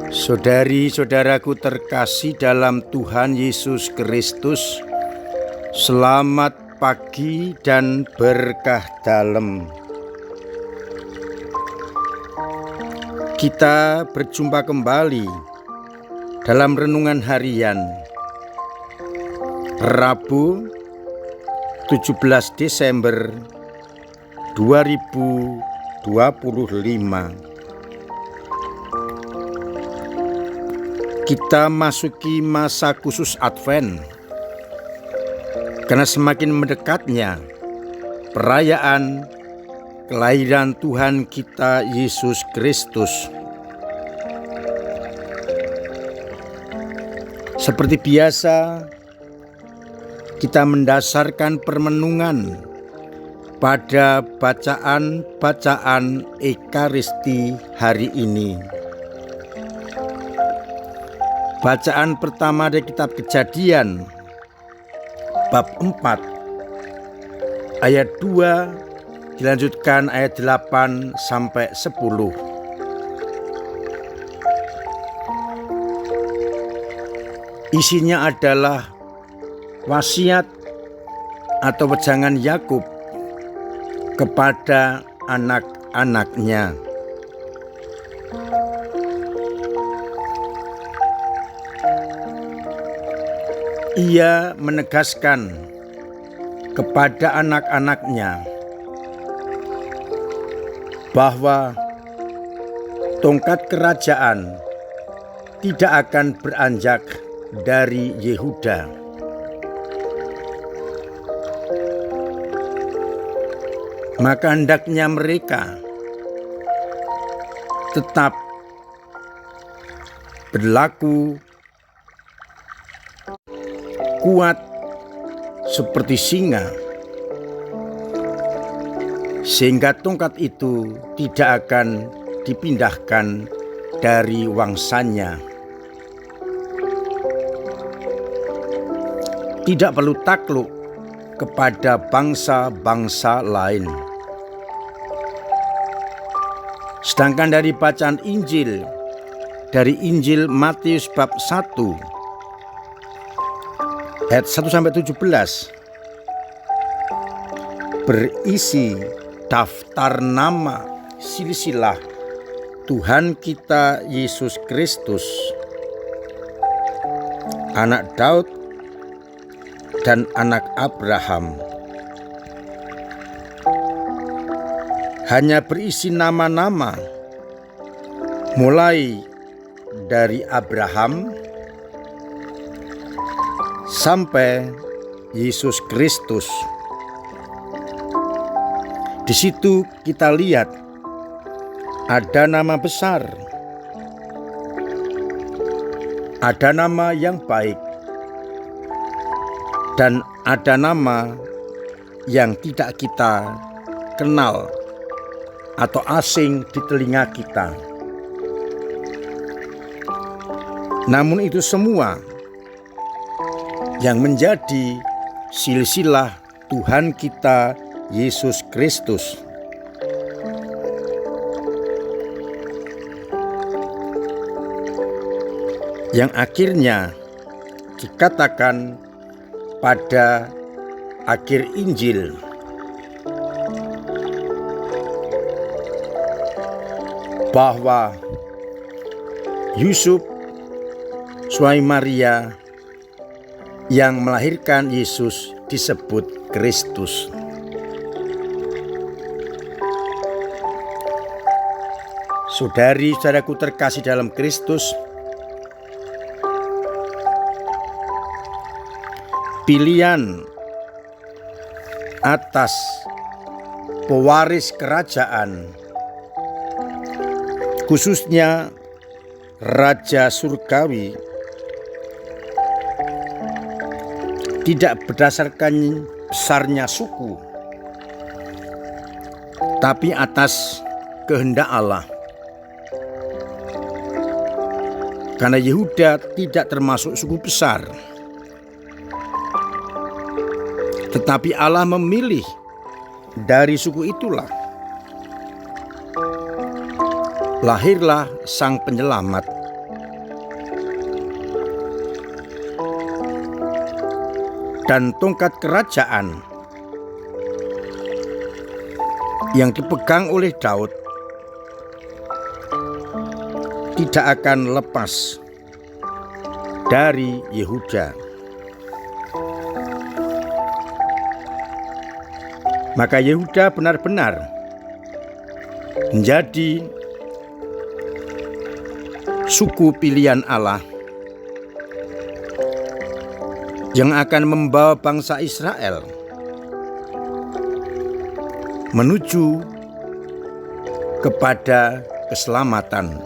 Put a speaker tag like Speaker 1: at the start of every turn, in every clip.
Speaker 1: Saudari-saudaraku terkasih dalam Tuhan Yesus Kristus, selamat pagi dan berkah dalam. Kita berjumpa kembali dalam renungan harian Rabu 17 Desember 2025. Kita masuki masa khusus Advent karena semakin mendekatnya perayaan kelahiran Tuhan kita Yesus Kristus. Seperti biasa, kita mendasarkan permenungan pada bacaan-bacaan Ekaristi hari ini. Bacaan pertama dari kitab Kejadian bab 4 ayat 2 dilanjutkan ayat 8 sampai 10. Isinya adalah wasiat atau wejangan Yakub kepada anak-anaknya. Ia menegaskan kepada anak-anaknya bahwa tongkat kerajaan tidak akan beranjak dari Yehuda. Maka hendaknya mereka tetap berlaku kuat seperti singa, sehingga tongkat itu tidak akan dipindahkan dari wangsanya. Tidak perlu takluk kepada bangsa-bangsa lain. Sedangkan dari bacaan Injil, dari Injil Matius bab 1 ayat 1-17 berisi daftar nama silsilah Tuhan kita Yesus Kristus, anak Daud dan anak Abraham. Hanya berisi nama-nama mulai dari Abraham sampai Yesus Kristus. Di situ kita lihat ada nama besar, ada nama yang baik, dan ada nama yang tidak kita kenal atau asing di telinga kita. Namun itu semua yang menjadi silsilah Tuhan kita Yesus Kristus. Yang akhirnya dikatakan pada akhir Injil bahwa Yusuf suami Maria yang melahirkan Yesus disebut Kristus. Saudari-saudaraku terkasih dalam Kristus, pilihan atas pewaris kerajaan, khususnya Raja Surgawi, tidak berdasarkan besarnya suku, tapi atas kehendak Allah. Karena Yehuda tidak termasuk suku besar, Tetapi Allah memilih dari suku itulah lahirlah Sang Penyelamat. Dan tongkat kerajaan yang dipegang oleh Daud tidak akan lepas dari Yehuda. Maka Yehuda benar-benar menjadi suku pilihan Allah yang akan membawa bangsa Israel menuju kepada keselamatan.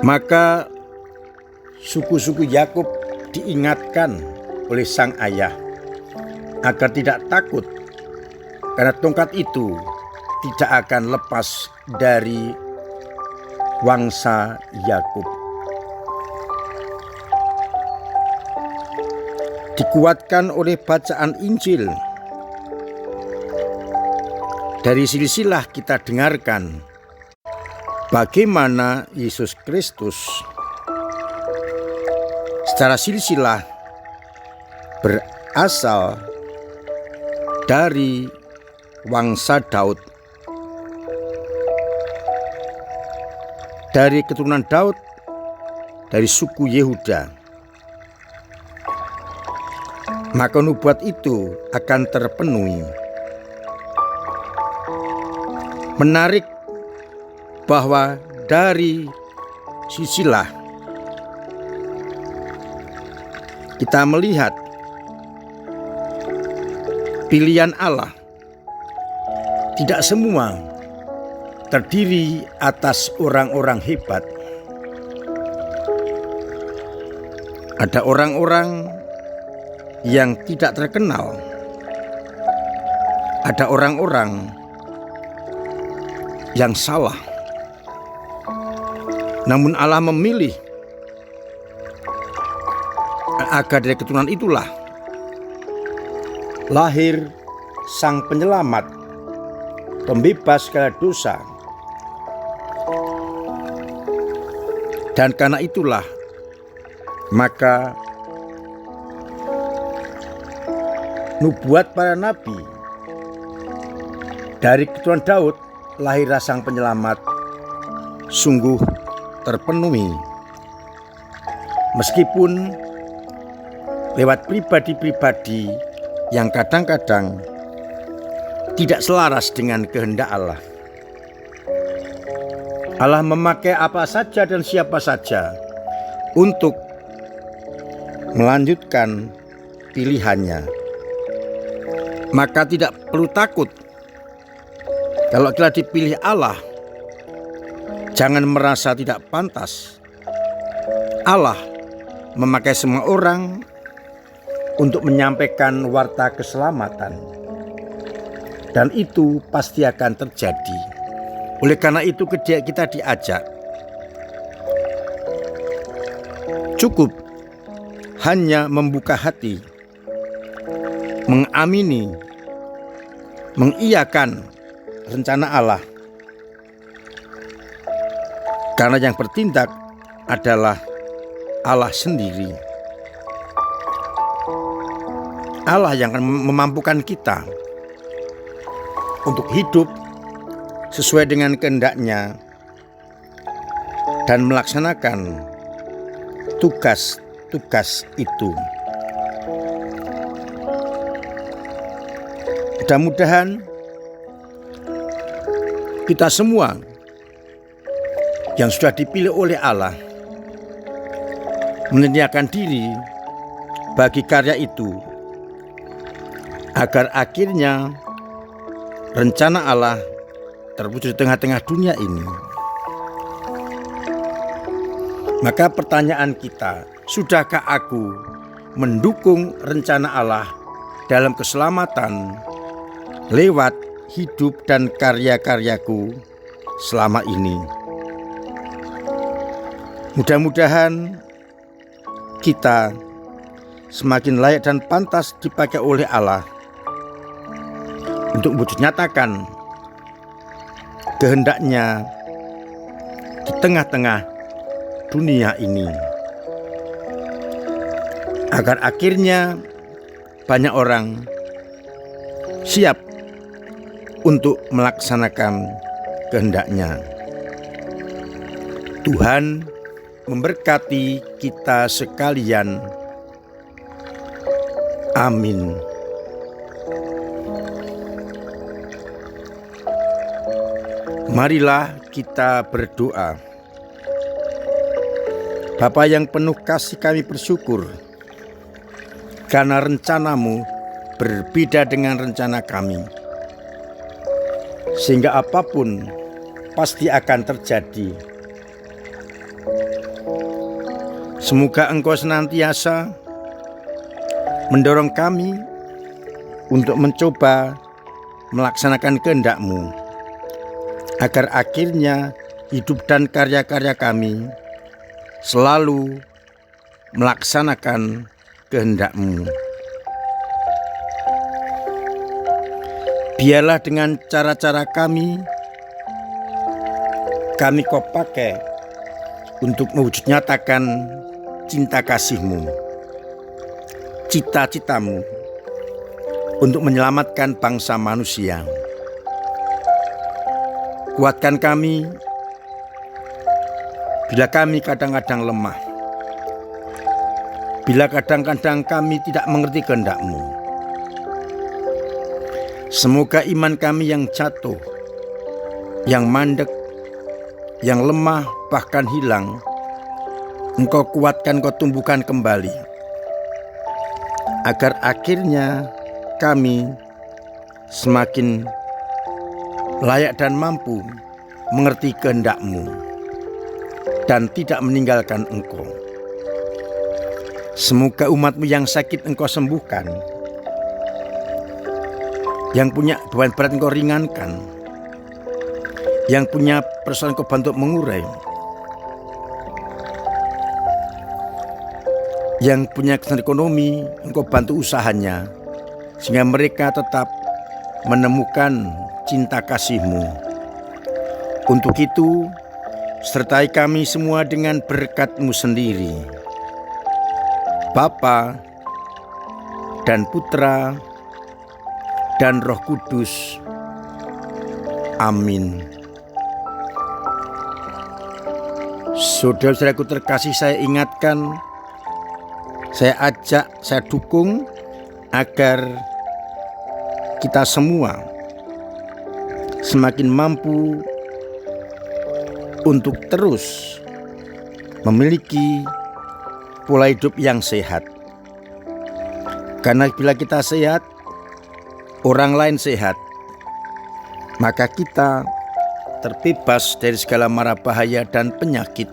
Speaker 1: Maka suku-suku Yakub diingatkan oleh sang ayah agar tidak takut, karena tongkat itu tidak akan lepas dari wangsa Yakub. Dikuatkan oleh bacaan Injil. Dari silsilah kita dengarkan bagaimana Yesus Kristus secara silsilah berasal dari wangsa Daud, dari keturunan Daud, dari suku Yehuda. Maka nubuat itu akan terpenuhi. Menarik bahwa dari silsilah kita melihat pilihan Allah tidak semua terdiri atas orang-orang hebat. Ada orang-orang yang tidak terkenal. Ada orang-orang yang salah. Namun Allah memilih agar dari keturunan itulah lahir Sang Penyelamat, pembebas segala dosa. Dan karena itulah maka nubuat para nabi dari keturunan Daud lahirlah Sang Penyelamat sungguh terpenuhi. Meskipun lewat pribadi-pribadi yang kadang-kadang tidak selaras dengan kehendak Allah. Allah memakai apa saja dan siapa saja untuk melanjutkan pilihannya. Maka tidak perlu takut kalau telah dipilih Allah. Jangan merasa tidak pantas. Allah memakai semua orang untuk menyampaikan warta keselamatan. Dan itu pasti akan terjadi. Oleh karena itu kita diajak. Cukup hanya membuka hati, mengamini, mengiyakan rencana Allah. Karena yang bertindak adalah Allah sendiri. Allah yang akan memampukan kita untuk hidup sesuai dengan kehendak-Nya dan melaksanakan tugas-tugas itu. Mudah-mudahan kita semua yang sudah dipilih oleh Allah menyediakan diri bagi karya itu, agar akhirnya rencana Allah terwujud di tengah-tengah dunia ini. Maka pertanyaan kita, sudahkah aku mendukung rencana Allah dalam keselamatan lewat hidup dan karya-karyaku selama ini? Mudah-mudahan kita semakin layak dan pantas dipakai oleh Allah untuk wujud nyatakan kehendaknya di tengah-tengah dunia ini, agar akhirnya banyak orang siap untuk melaksanakan kehendaknya. Tuhan memberkati kita sekalian. Amin. Marilah kita berdoa. Bapa yang penuh kasih, kami bersyukur karena rencanamu berbeda dengan rencana kami, sehingga apapun pasti akan terjadi. Semoga Engkau senantiasa mendorong kami untuk mencoba melaksanakan kehendak-Mu, agar akhirnya hidup dan karya-karya kami selalu melaksanakan kehendak-Mu. Biarlah dengan cara-cara kami Kau pakai untuk mewujud nyatakan cinta kasih-Mu, cita-cita-Mu untuk menyelamatkan bangsa manusia. Kuatkan kami bila kami kadang-kadang lemah, bila kadang-kadang kami tidak mengerti kehendak-Mu. Semoga iman kami yang jatuh, yang mandek, yang lemah bahkan hilang, Engkau kuatkan, Engkau tumbuhkan kembali, agar akhirnya kami semakin layak dan mampu mengerti kehendak-Mu dan tidak meninggalkan Engkau. Semoga umat-Mu yang sakit Engkau sembuhkan, yang punya beban berat Engkau ringankan, yang punya persoalan Engkau bantu mengurai, yang punya kesulitan ekonomi Engkau bantu usahanya, sehingga mereka tetap menemukan cinta kasih-Mu. Untuk itu, sertai kami semua dengan berkat-Mu sendiri, Bapa dan Putra dan Roh Kudus. Amin. Saudara-saudaraku terkasih, saya ingatkan, saya ajak, saya dukung agar kita semua semakin mampu untuk terus memiliki pola hidup yang sehat. Karena bila kita sehat, orang lain sehat, maka kita terbebas dari segala mara bahaya dan penyakit.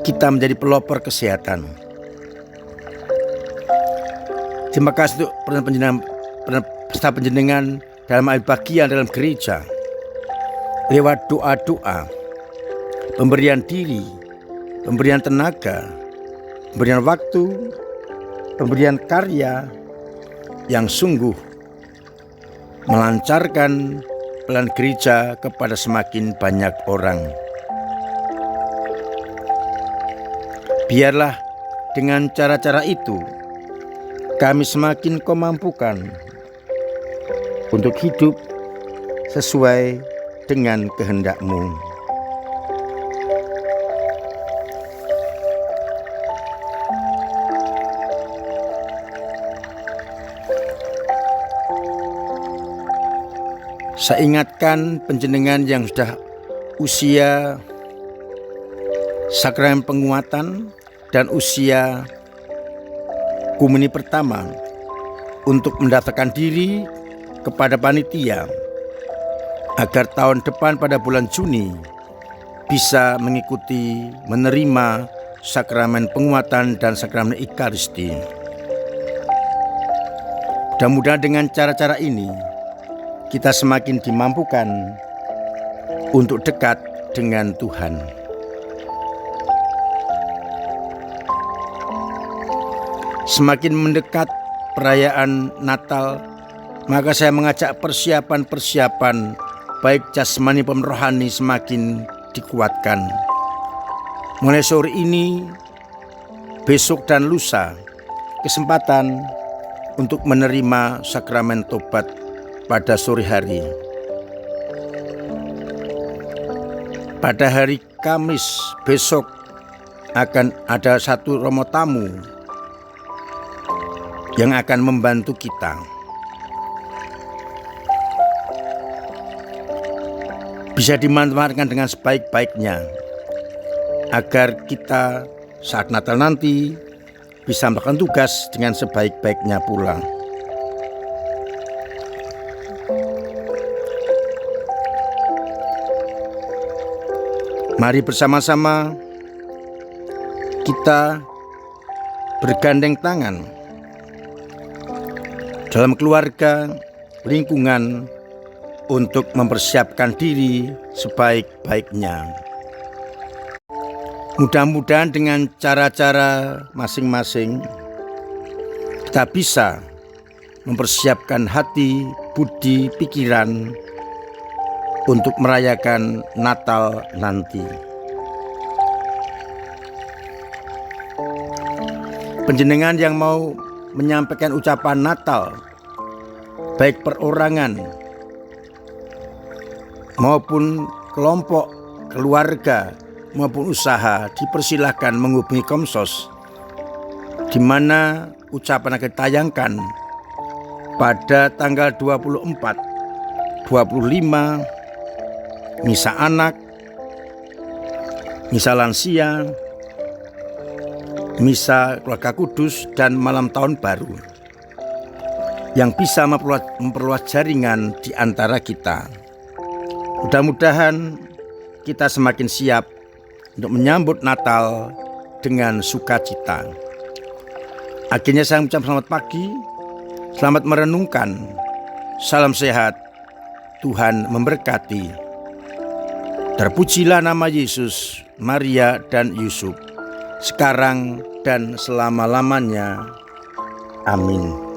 Speaker 1: Kita menjadi pelopor kesehatan. Terima kasih untuk peserta penjenengan dalam bagian dalam gereja, lewat doa-doa, pemberian diri, pemberian tenaga, pemberian waktu, pemberian karya yang sungguh melancarkan pelayanan gereja kepada semakin banyak orang. Biarlah dengan cara-cara itu kami semakin Kau mampukan untuk hidup sesuai dengan kehendak-Mu. Saya ingatkan penjenengan yang sudah usia sakramen penguatan dan usia komuni pertama untuk mendaftarkan diri kepada panitia, agar tahun depan pada bulan Juni bisa mengikuti menerima sakramen penguatan dan sakramen Ekaristi. Mudah-mudahan dengan cara-cara ini kita semakin dimampukan untuk dekat dengan Tuhan. Semakin mendekat perayaan Natal, maka saya mengajak persiapan-persiapan baik jasmani maupun rohani semakin dikuatkan. Mulai sore ini, besok dan lusa, kesempatan untuk menerima sakramen tobat pada sore hari. Pada hari Kamis besok akan ada satu romo tamu yang akan membantu kita. Bisa dimanfaatkan dengan sebaik-baiknya agar kita saat Natal nanti bisa melakukan tugas dengan sebaik-baiknya pula. Mari bersama-sama kita bergandeng tangan dalam keluarga, lingkungan untuk mempersiapkan diri sebaik-baiknya. Mudah-mudahan dengan cara-cara masing-masing kita bisa mempersiapkan hati, budi, pikiran untuk merayakan Natal nanti. Panjenengan yang mau menyampaikan ucapan Natal, baik perorangan maupun kelompok, keluarga maupun usaha, dipersilahkan menghubungi Komsos, di mana ucapan akan ditayangkan pada tanggal 24, 25, misa anak, misa lansia, misa keluarga kudus, dan malam tahun baru, yang bisa memperluas jaringan di antara kita. Mudah-mudahan kita semakin siap untuk menyambut Natal dengan sukacita. Akhirnya saya mengucapkan selamat pagi, selamat merenungkan, salam sehat, Tuhan memberkati. Terpujilah nama Yesus, Maria, dan Yusuf, sekarang dan selama-lamanya. Amin.